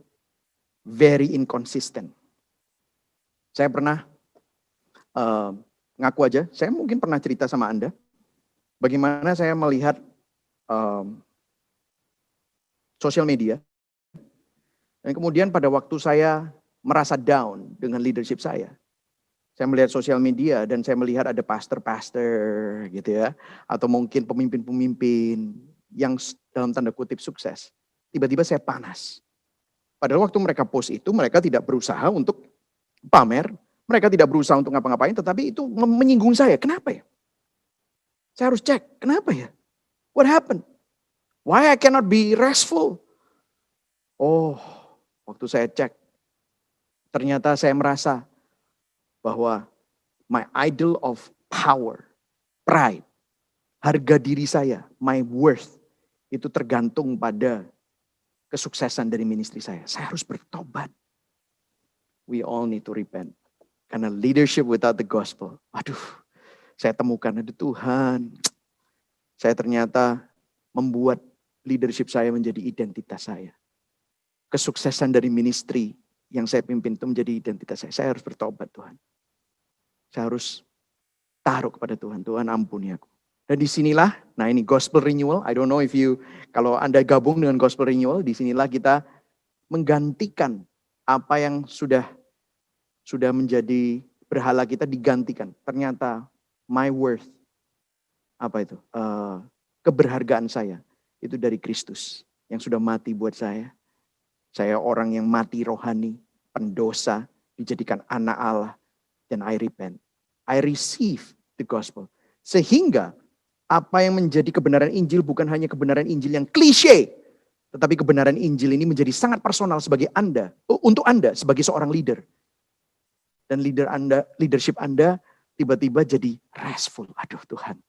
very inconsistent. Saya pernah ngaku aja, saya mungkin pernah cerita sama Anda, bagaimana saya melihat sosial media. Dan kemudian pada waktu saya merasa down dengan leadership saya melihat sosial media dan saya melihat ada pastor-pastor gitu ya, atau mungkin pemimpin-pemimpin yang dalam tanda kutip sukses. Tiba-tiba saya panas. Padahal waktu mereka post itu, mereka tidak berusaha untuk pamer, mereka tidak berusaha untuk ngapa-ngapain, tetapi itu menyinggung saya. Kenapa ya? Saya harus cek, kenapa ya? What happened? Why I cannot be restful? Oh, waktu saya cek, ternyata saya merasa bahwa my idol of power, pride, harga diri saya, my worth, itu tergantung pada kesuksesan dari ministry saya. Saya harus bertobat. We all need to repent. Karena leadership without the gospel, aduh, saya temukan, aduh Tuhan, saya ternyata membuat leadership saya menjadi identitas saya. Kesuksesan dari ministry yang saya pimpin itu menjadi identitas saya. Saya harus bertobat Tuhan. Saya harus taruh kepada Tuhan. Tuhan ampuni aku. Dan disinilah, nah ini gospel renewal. I don't know if kalau Anda gabung dengan gospel renewal, disinilah kita menggantikan apa yang sudah menjadi berhala kita digantikan. Ternyata my worth, apa itu? Keberhargaan saya itu dari Kristus yang sudah mati buat saya. Saya orang yang mati rohani, pendosa, dijadikan anak Allah. Dan I repent. I receive the gospel. Sehingga apa yang menjadi kebenaran Injil bukan hanya kebenaran Injil yang klise. Tetapi kebenaran Injil ini menjadi sangat personal sebagai Anda. Untuk Anda sebagai seorang leader. Dan leadership Anda tiba-tiba jadi restful. Aduh Tuhan.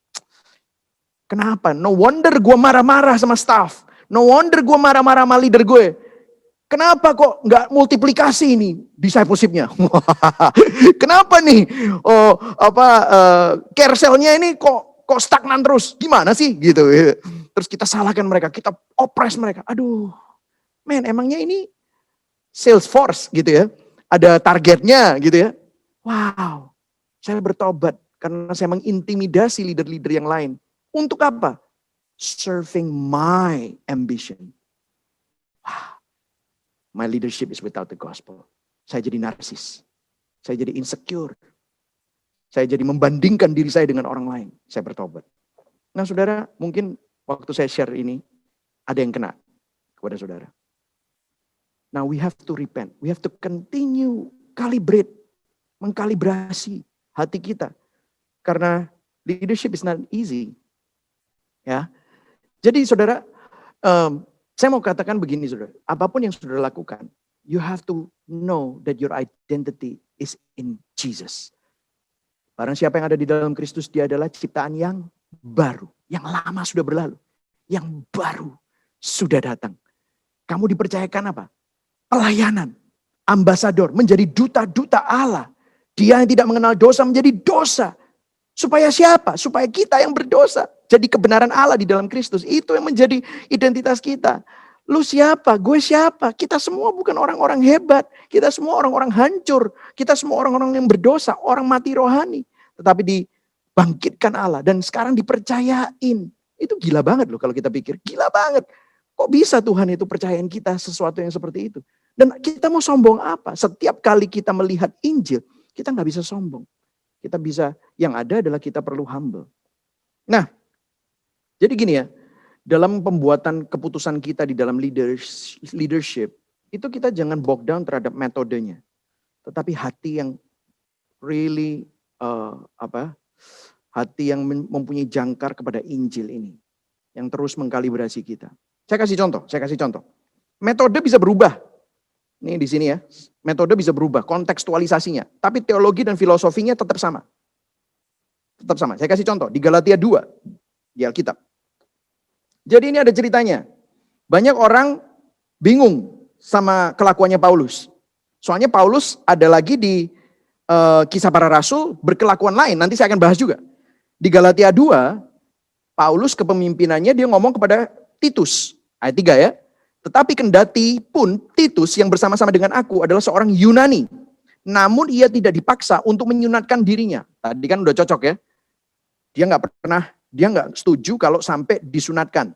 Kenapa? No wonder gue marah-marah sama staff. No wonder gue marah-marah sama leader gue. Kenapa kok nggak multiplikasi ini discipleship-nya? Kenapa nih? Carousel-nya ini kok stagnan terus? Gimana sih gitu? Terus kita salahkan mereka, kita oppress mereka. Aduh, emangnya ini Salesforce gitu ya? Ada targetnya gitu ya? Wow, saya bertobat karena saya mengintimidasi leader-leader yang lain. Untuk apa? Serving my ambition. Wow. My leadership is without the gospel. Saya jadi narsis. Saya jadi insecure. Saya jadi membandingkan diri saya dengan orang lain. Saya bertobat. Nah saudara, mungkin waktu saya share ini, ada yang kena kepada saudara. Now we have to repent. We have to continue calibrate. Mengkalibrasi hati kita. Karena leadership is not easy. Ya, jadi saudara, saya mau katakan begini saudara, apapun yang saudara lakukan, you have to know that your identity is in Jesus. Barang siapa yang ada di dalam Kristus, dia adalah ciptaan yang baru. Yang lama sudah berlalu, yang baru sudah datang. Kamu dipercayakan apa? Pelayanan, ambasador, menjadi duta-duta Allah. Dia yang tidak mengenal dosa menjadi dosa. Supaya siapa? Supaya kita yang berdosa. Jadi kebenaran Allah di dalam Kristus. Itu yang menjadi identitas kita. Lu siapa? Gue siapa? Kita semua bukan orang-orang hebat. Kita semua orang-orang hancur. Kita semua orang-orang yang berdosa. Orang mati rohani. Tetapi dibangkitkan Allah. Dan sekarang dipercayain. Itu gila banget loh kalau kita pikir. Gila banget. Kok bisa Tuhan itu percayain kita sesuatu yang seperti itu? Dan kita mau sombong apa? Setiap kali kita melihat Injil, kita gak bisa sombong. Kita bisa, yang ada adalah kita perlu humble. Nah, jadi gini ya, dalam pembuatan keputusan kita di dalam leadership, itu kita jangan bog down terhadap metodenya. Tetapi hati yang really, hati yang mempunyai jangkar kepada Injil ini. Yang terus mengkalibrasi kita. Saya kasih contoh. Metode bisa berubah. Ini di sini ya, metode bisa berubah, kontekstualisasinya. Tapi teologi dan filosofinya tetap sama. Tetap sama. Saya kasih contoh, di Galatia 2, di Alkitab. Jadi ini ada ceritanya. Banyak orang bingung sama kelakuannya Paulus. Soalnya Paulus ada lagi di Kisah Para Rasul berkelakuan lain. Nanti saya akan bahas juga. Di Galatia 2, Paulus kepemimpinannya dia ngomong kepada Titus. Ayat 3 ya. Tetapi kendati pun Titus yang bersama-sama dengan aku adalah seorang Yunani. Namun ia tidak dipaksa untuk menyunatkan dirinya. Tadi kan udah cocok ya. Dia nggak setuju kalau sampai disunatkan.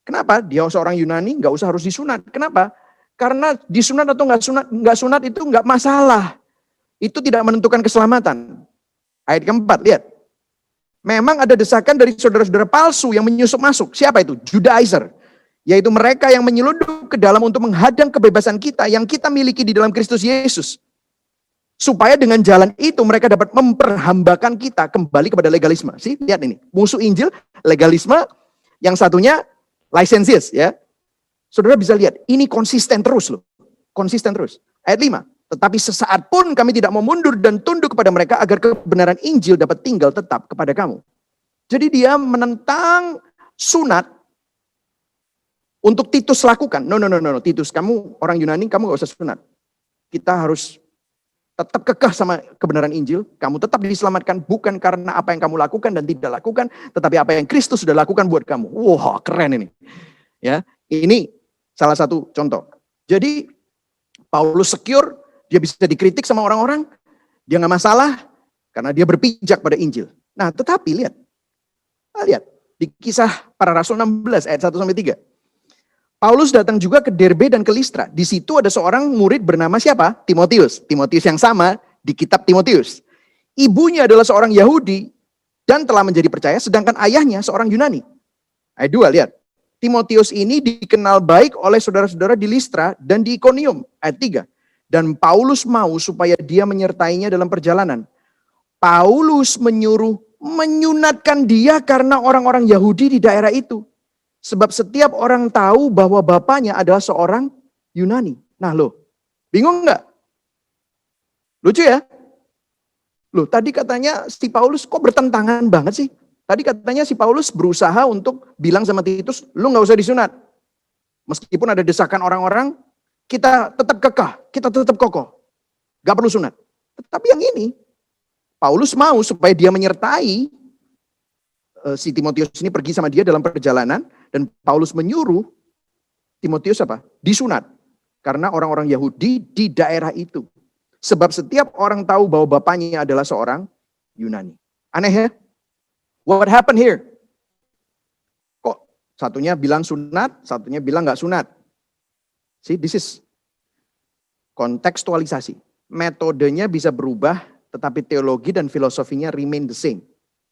Kenapa? Dia seorang Yunani nggak usah harus disunat. Kenapa? Karena disunat atau nggak sunat itu nggak masalah. Itu tidak menentukan keselamatan. Ayat keempat, lihat. Memang ada desakan dari saudara-saudara palsu yang menyusup masuk. Siapa itu? Judaizer. Yaitu mereka yang menyelundup ke dalam untuk menghadang kebebasan kita yang kita miliki di dalam Kristus Yesus. Supaya dengan jalan itu mereka dapat memperhambakan kita kembali kepada legalisme. Sih, lihat ini. Musuh Injil, legalisme. Yang satunya, licensius ya. Saudara bisa lihat, ini konsisten terus loh. Konsisten terus. Ayat 5. Tetapi sesaat pun kami tidak mau mundur dan tunduk kepada mereka agar kebenaran Injil dapat tinggal tetap kepada kamu. Jadi dia menentang sunat untuk Titus lakukan. No. Titus, kamu orang Yunani, kamu gak usah sunat. Kita harus tetap kekeh sama kebenaran Injil. Kamu tetap diselamatkan bukan karena apa yang kamu lakukan dan tidak lakukan, tetapi apa yang Kristus sudah lakukan buat kamu. Wah, keren ini. Ya, ini salah satu contoh. Jadi Paulus secure, dia bisa dikritik sama orang-orang, dia gak masalah karena dia berpijak pada Injil. Nah, tetapi lihat di Kisah Para Rasul 16 ayat 1-3. Paulus datang juga ke Derbe dan ke Listra. Di situ ada seorang murid bernama siapa? Timotius. Timotius yang sama di kitab Timotius. Ibunya adalah seorang Yahudi dan telah menjadi percaya, sedangkan ayahnya seorang Yunani. Ayat 2, lihat. Timotius ini dikenal baik oleh saudara-saudara di Listra dan di Ikonium. Ayat 3. Dan Paulus mau supaya dia menyertainya dalam perjalanan. Paulus menyuruh menyunatkan dia karena orang-orang Yahudi di daerah itu. Sebab setiap orang tahu bahwa bapaknya adalah seorang Yunani. Nah loh, bingung nggak? Lucu ya? Loh, tadi katanya si Paulus kok bertentangan banget sih? Tadi katanya si Paulus berusaha untuk bilang sama Titus, lu nggak usah disunat. Meskipun ada desakan orang-orang, kita tetap kekeh, kita tetap kokoh. Gak perlu sunat. Tetapi yang ini, Paulus mau supaya dia menyertai si Timotius ini pergi sama dia dalam perjalanan. Dan Paulus menyuruh Timotius apa? Disunat. Karena orang-orang Yahudi di daerah itu. Sebab setiap orang tahu bahwa bapaknya adalah seorang Yunani. Aneh ya? What happened here? Kok satunya bilang sunat, satunya bilang nggak sunat? See, this is kontekstualisasi. Metodenya bisa berubah, tetapi teologi dan filosofinya remain the same.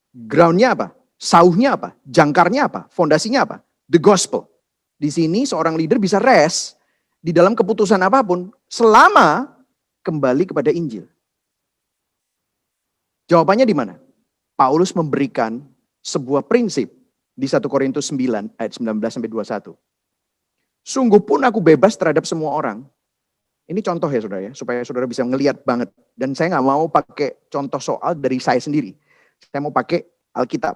Groundnya apa? Sauhnya apa? Jangkarnya apa? Fondasinya apa? The gospel. Di sini seorang leader bisa rest di dalam keputusan apapun selama kembali kepada Injil. Jawabannya di mana? Paulus memberikan sebuah prinsip di 1 Korintus 9 ayat 19-21. Sungguh pun aku bebas terhadap semua orang. Ini contoh ya saudara ya, supaya saudara bisa ngelihat banget. Dan saya nggak mau pakai contoh soal dari saya sendiri. Saya mau pakai Alkitab.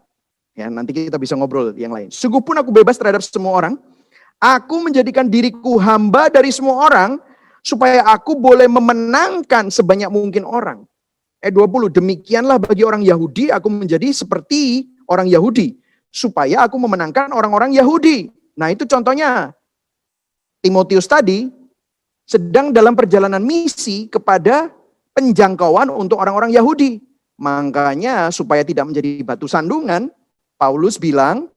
Ya, nanti kita bisa ngobrol yang lain. Sungguh pun aku bebas terhadap semua orang. Aku menjadikan diriku hamba dari semua orang, supaya aku boleh memenangkan sebanyak mungkin orang. 20, demikianlah bagi orang Yahudi, aku menjadi seperti orang Yahudi, supaya aku memenangkan orang-orang Yahudi. Nah itu contohnya, Timotius tadi sedang dalam perjalanan misi kepada penjangkauan untuk orang-orang Yahudi. Makanya supaya tidak menjadi batu sandungan, Paulus bilang,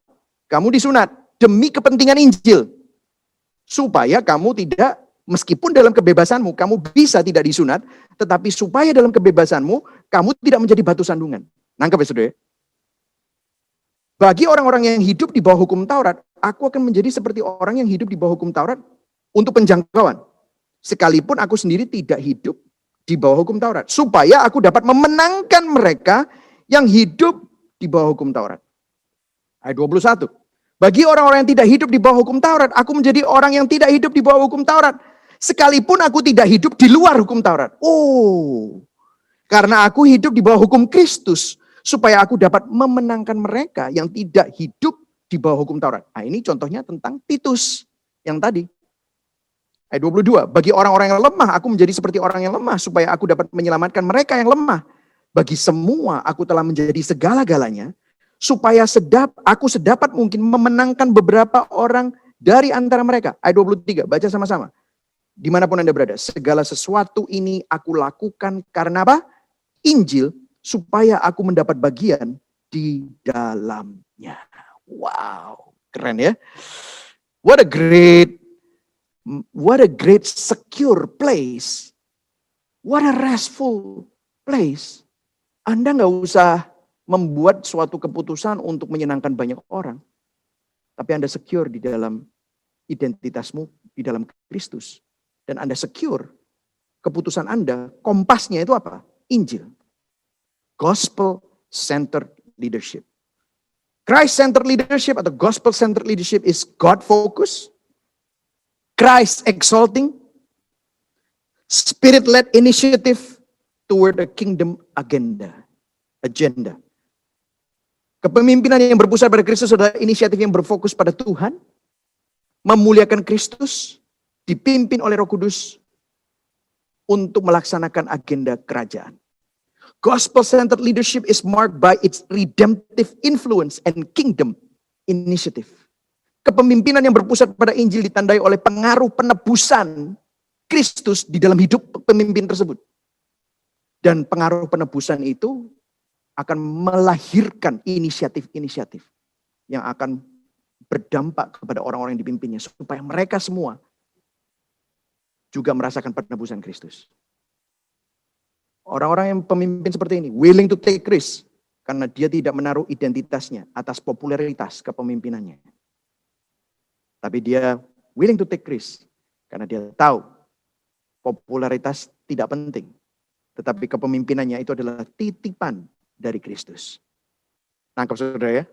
kamu disunat demi kepentingan Injil. Supaya kamu tidak, meskipun dalam kebebasanmu kamu bisa tidak disunat, tetapi supaya dalam kebebasanmu kamu tidak menjadi batu sandungan. Nangkep ya saudara? Bagi orang-orang yang hidup di bawah hukum Taurat, aku akan menjadi seperti orang yang hidup di bawah hukum Taurat untuk penjangkauan. Sekalipun aku sendiri tidak hidup di bawah hukum Taurat. Supaya aku dapat memenangkan mereka yang hidup di bawah hukum Taurat. Ayat 21. Bagi orang-orang yang tidak hidup di bawah hukum Taurat, aku menjadi orang yang tidak hidup di bawah hukum Taurat. Sekalipun aku tidak hidup di luar hukum Taurat. Oh, karena aku hidup di bawah hukum Kristus, supaya aku dapat memenangkan mereka yang tidak hidup di bawah hukum Taurat. Nah ini contohnya tentang Titus yang tadi. Ayat 22, bagi orang-orang yang lemah, aku menjadi seperti orang yang lemah, supaya aku dapat menyelamatkan mereka yang lemah. Bagi semua aku telah menjadi segala-galanya, supaya aku sedapat mungkin memenangkan beberapa orang dari antara mereka. Ayat 23, baca sama-sama. Dimanapun Anda berada, segala sesuatu ini aku lakukan karena apa? Injil, supaya aku mendapat bagian di dalamnya. Wow, keren ya. What a great secure place. What a restful place. Anda nggak usah membuat suatu keputusan untuk menyenangkan banyak orang. Tapi Anda secure di dalam identitasmu, di dalam Kristus. Dan Anda secure keputusan Anda, kompasnya itu apa? Injil. Gospel-centered leadership. Christ-centered leadership atau gospel-centered leadership is God-focused, Christ-exalting, Spirit-led initiative toward a kingdom agenda. Kepemimpinan yang berpusat pada Kristus adalah inisiatif yang berfokus pada Tuhan, memuliakan Kristus, dipimpin oleh Roh Kudus untuk melaksanakan agenda kerajaan. Gospel-centered leadership is marked by its redemptive influence and kingdom initiative. Kepemimpinan yang berpusat pada Injil ditandai oleh pengaruh penebusan Kristus di dalam hidup pemimpin tersebut. Dan pengaruh penebusan itu akan melahirkan inisiatif-inisiatif yang akan berdampak kepada orang-orang yang dipimpinnya. Supaya mereka semua juga merasakan penebusan Kristus. Orang-orang yang pemimpin seperti ini, willing to take risk. Karena dia tidak menaruh identitasnya atas popularitas kepemimpinannya. Tapi dia willing to take risk. Karena dia tahu popularitas tidak penting. Tetapi kepemimpinannya itu adalah titipan dari Kristus. Nangkep saudara ya?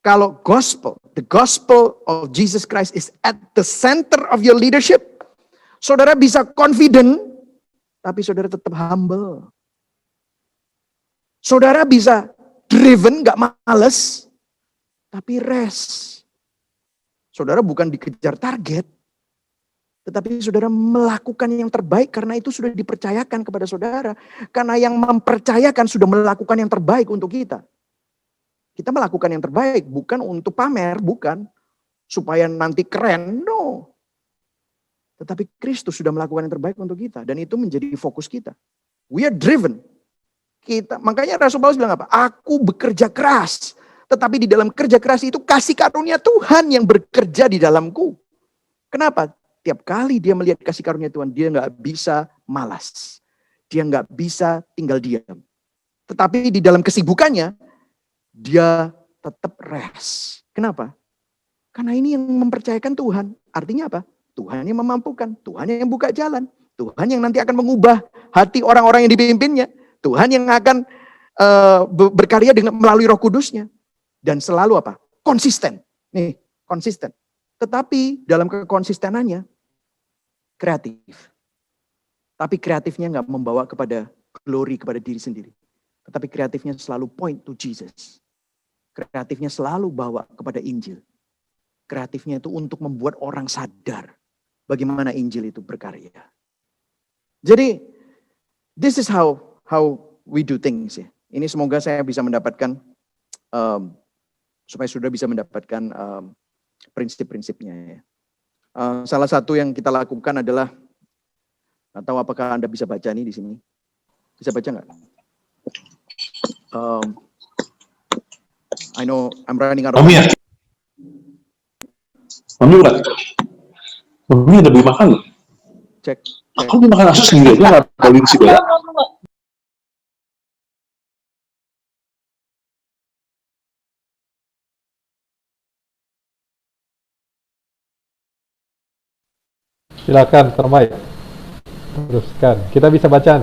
Kalau the gospel of Jesus Christ is at the center of your leadership, saudara bisa confident, tapi saudara tetap humble. Saudara bisa driven, gak males, tapi rest. Saudara bukan dikejar target, tetapi saudara melakukan yang terbaik karena itu sudah dipercayakan kepada saudara. Karena yang mempercayakan sudah melakukan yang terbaik untuk kita. Kita melakukan yang terbaik bukan untuk pamer, bukan. Supaya nanti keren, no. Tetapi Kristus sudah melakukan yang terbaik untuk kita. Dan itu menjadi fokus kita. We are driven. Makanya Rasul Paulus bilang apa? Aku bekerja keras. Tetapi di dalam kerja keras itu kasih karunia Tuhan yang bekerja di dalamku. Kenapa? Tiap kali dia melihat kasih karunia Tuhan, dia nggak bisa malas. Dia nggak bisa tinggal diam. Tetapi di dalam kesibukannya, dia tetap rest. Kenapa? Karena ini yang mempercayakan Tuhan. Artinya apa? Tuhan yang memampukan. Tuhan yang buka jalan. Tuhan yang nanti akan mengubah hati orang-orang yang dipimpinnya. Tuhan yang akan berkarya dengan melalui Roh Kudusnya. Dan selalu apa? Konsisten. Nih, konsisten. Tetapi dalam kekonsistenannya, kreatif. Tapi kreatifnya nggak membawa kepada glory, kepada diri sendiri. Tetapi kreatifnya selalu point to Jesus. Kreatifnya selalu bawa kepada Injil. Kreatifnya itu untuk membuat orang sadar bagaimana Injil itu berkarya. Jadi, this is how we do things. Ya. Ini semoga saya bisa mendapatkan, supaya sudah bisa mendapatkan prinsip-prinsipnya. Ya. Salah satu yang kita lakukan adalah, nggak tahu apakah Anda bisa baca nih di sini. Bisa baca nggak? I know I'm running out of time. Mami udah. Mami ada beli makan. Cek. Aku beli makan Asus sendiri aja, nggak beli di situ ya. Silakan, Termai. Teruskan. Kita bisa baca.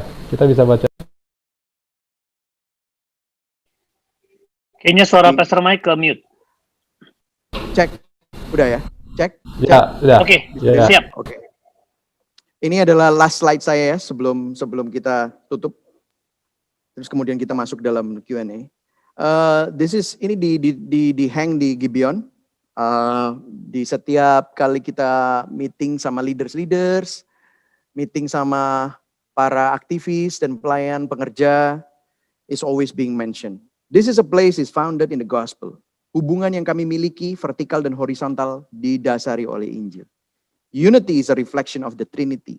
Kayaknya suara Pastor Mike ke mute. Cek. Udah ya? Cek? Ya. Oke, Ya. siap. Oke. Ini adalah last slide saya ya sebelum kita tutup. Terus kemudian kita masuk dalam Q&A. Ini di hang di Gibeon. Di setiap kali kita meeting sama leaders, meeting sama para aktivis dan pelayan pengerja, is always being mentioned. This is a place is founded in the gospel. Hubungan yang kami miliki, vertikal dan horizontal, didasari oleh Injil. Unity is a reflection of the Trinity.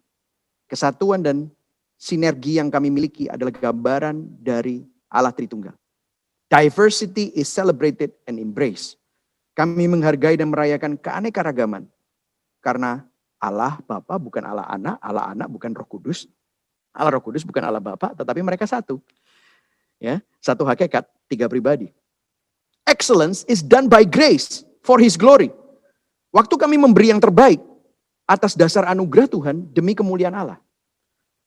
Kesatuan dan sinergi yang kami miliki adalah gambaran dari Allah Tritunggal. Diversity is celebrated and embraced. Kami menghargai dan merayakan keanekaragaman. Karena Allah Bapa bukan Allah Anak bukan Roh Kudus. Allah Roh Kudus bukan Allah Bapa, tetapi mereka satu. Ya, satu hakikat, tiga pribadi. Excellence is done by grace for His glory. Waktu kami memberi yang terbaik atas dasar anugerah Tuhan demi kemuliaan Allah.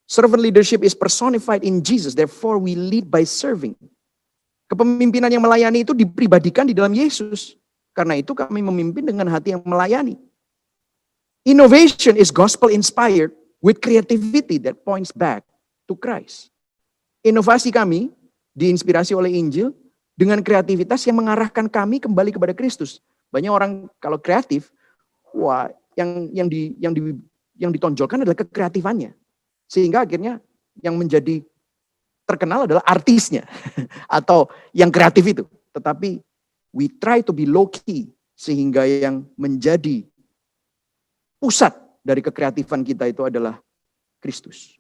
Servant leadership is personified in Jesus, therefore we lead by serving. Kepemimpinan yang melayani itu dipribadikan di dalam Yesus. Karena itu kami memimpin dengan hati yang melayani. Innovation is gospel inspired with creativity that points back to Christ. Inovasi kami diinspirasi oleh Injil dengan kreativitas yang mengarahkan kami kembali kepada Kristus. Banyak orang kalau kreatif, wah, yang ditonjolkan adalah kekreatifannya. Sehingga akhirnya yang menjadi terkenal adalah artisnya atau yang kreatif itu. Tetapi we try to be low key sehingga yang menjadi pusat dari kekreatifan kita itu adalah Kristus.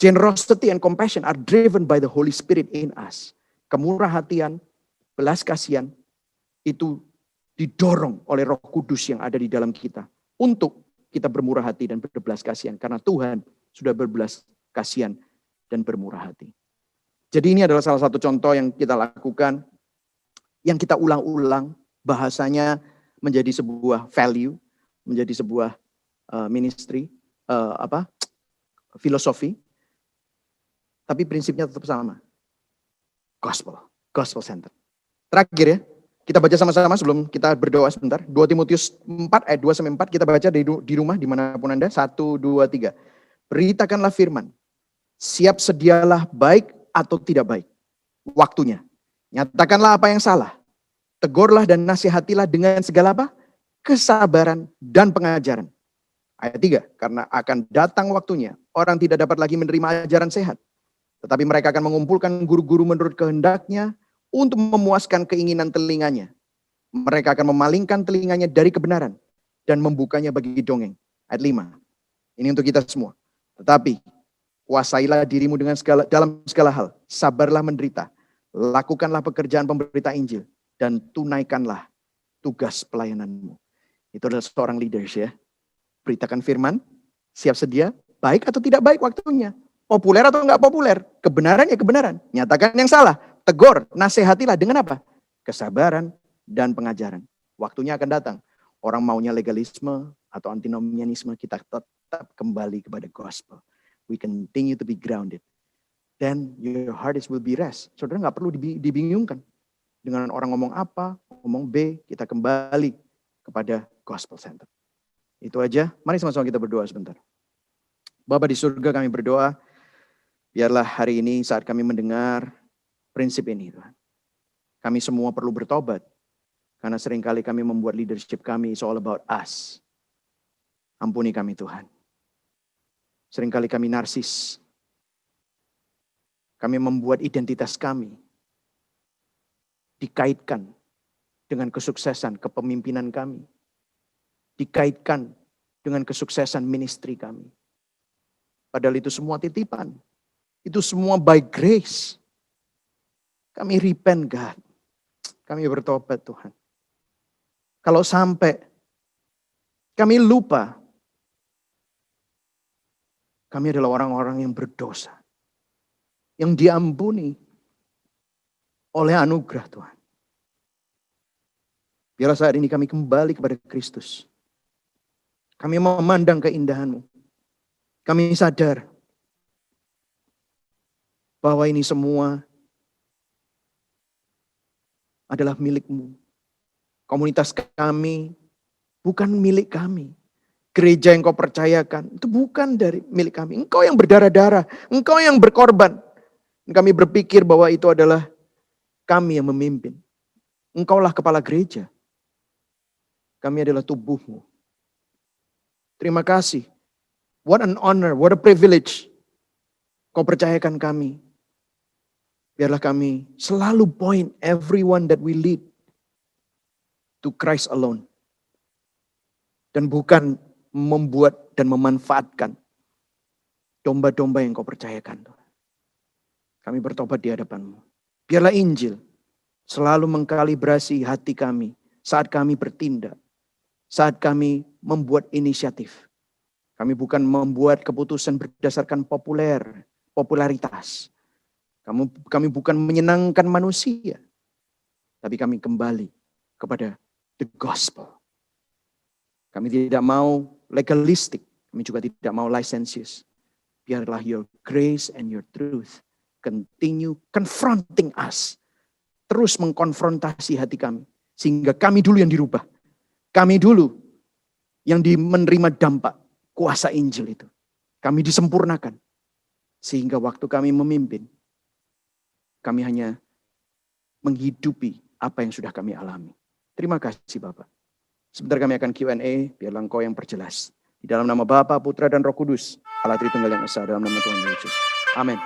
Generosity and compassion are driven by the Holy Spirit in us. Kemurah hatian, belas kasihan itu didorong oleh Roh Kudus yang ada di dalam kita untuk kita bermurah hati dan berbelas kasihan karena Tuhan sudah berbelas kasihan dan bermurah hati. Jadi ini adalah salah satu contoh yang kita lakukan, yang kita ulang-ulang, bahasanya menjadi sebuah value, menjadi sebuah ministry, filosofi, tapi prinsipnya tetap sama. Gospel center. Terakhir ya, kita baca sama-sama sebelum kita berdoa sebentar. 2 Timotius 4 ayat 2-4 kita baca di rumah dimanapun Anda. 1, 2, 3. Beritakanlah firman. Siap sedialah baik atau tidak baik. Waktunya. Nyatakanlah apa yang salah. Tegurlah dan nasihatilah dengan segala apa? Kesabaran dan pengajaran. Ayat 3. Karena akan datang waktunya. Orang tidak dapat lagi menerima ajaran sehat. Tetapi mereka akan mengumpulkan guru-guru menurut kehendaknya untuk memuaskan keinginan telinganya. Mereka akan memalingkan telinganya dari kebenaran dan membukanya bagi dongeng. Ayat 5. Ini untuk kita semua. Tetapi kuasailah dirimu dalam segala hal. Sabarlah menderita. Lakukanlah pekerjaan pemberita Injil dan tunaikanlah tugas pelayananmu. Itu adalah seorang leaders ya. Beritakan firman, siap sedia, baik atau tidak baik waktunya. Populer atau enggak populer, kebenaran ya kebenaran. Nyatakan yang salah, tegur, nasihatilah dengan apa? Kesabaran dan pengajaran. Waktunya akan datang. Orang maunya legalisme atau antinomianisme, kita tetap kembali kepada gospel. We continue to be grounded. Then your heart will be rest. Saudara nggak perlu dibingungkan. Dengan orang ngomong apa, ngomong B, kita kembali kepada gospel center. Itu aja. Mari sama-sama kita berdoa sebentar. Bapa di surga, kami berdoa. Biarlah hari ini saat kami mendengar prinsip ini, Tuhan. Kami semua perlu bertobat. Karena seringkali kami membuat leadership kami is all about us. Ampuni kami Tuhan. Seringkali kami narsis. Kami membuat identitas kami dikaitkan dengan kesuksesan kepemimpinan kami. Dikaitkan dengan kesuksesan ministry kami. Padahal itu semua titipan. Itu semua by grace. Kami repent God. Kami bertobat Tuhan. Kalau sampai kami lupa, kami adalah orang-orang yang berdosa. Yang diampuni oleh anugerah Tuhan. Biarlah saat ini kami kembali kepada Kristus. Kami memandang keindahan-Mu. Kami sadar bahwa ini semua adalah milik-Mu. Komunitas kami bukan milik kami. Gereja yang Kau percayakan itu bukan dari milik kami. Engkau yang berdarah-darah, Engkau yang berkorban. Kami berpikir bahwa itu adalah kami yang memimpin. Engkaulah kepala gereja. Kami adalah tubuh-Mu. Terima kasih. What an honor, what a privilege. Kau percayakan kami. Biarlah kami selalu point everyone that we lead to Christ alone. Dan bukan membuat dan memanfaatkan domba-domba yang Kau percayakan. Kami bertobat di hadapan-Mu. Biarlah Injil selalu mengkalibrasi hati kami saat kami bertindak. Saat kami membuat inisiatif. Kami bukan membuat keputusan berdasarkan popularitas. Kami bukan menyenangkan manusia. Tapi kami kembali kepada the gospel. Kami tidak mau legalistic. Kami juga tidak mau licentious. Biarlah your grace and your truth continue confronting us. Terus mengkonfrontasi hati kami. Sehingga kami dulu yang dirubah. Kami dulu yang menerima dampak kuasa Injil itu. Kami disempurnakan. Sehingga waktu kami memimpin, kami hanya menghidupi apa yang sudah kami alami. Terima kasih Bapak. Sebentar kami akan Q&A, biarlah Engkau yang perjelas. Di dalam nama Bapa, Putra, dan Roh Kudus, Allah Tritunggal yang Esa, dalam nama Tuhan Yesus. Amin.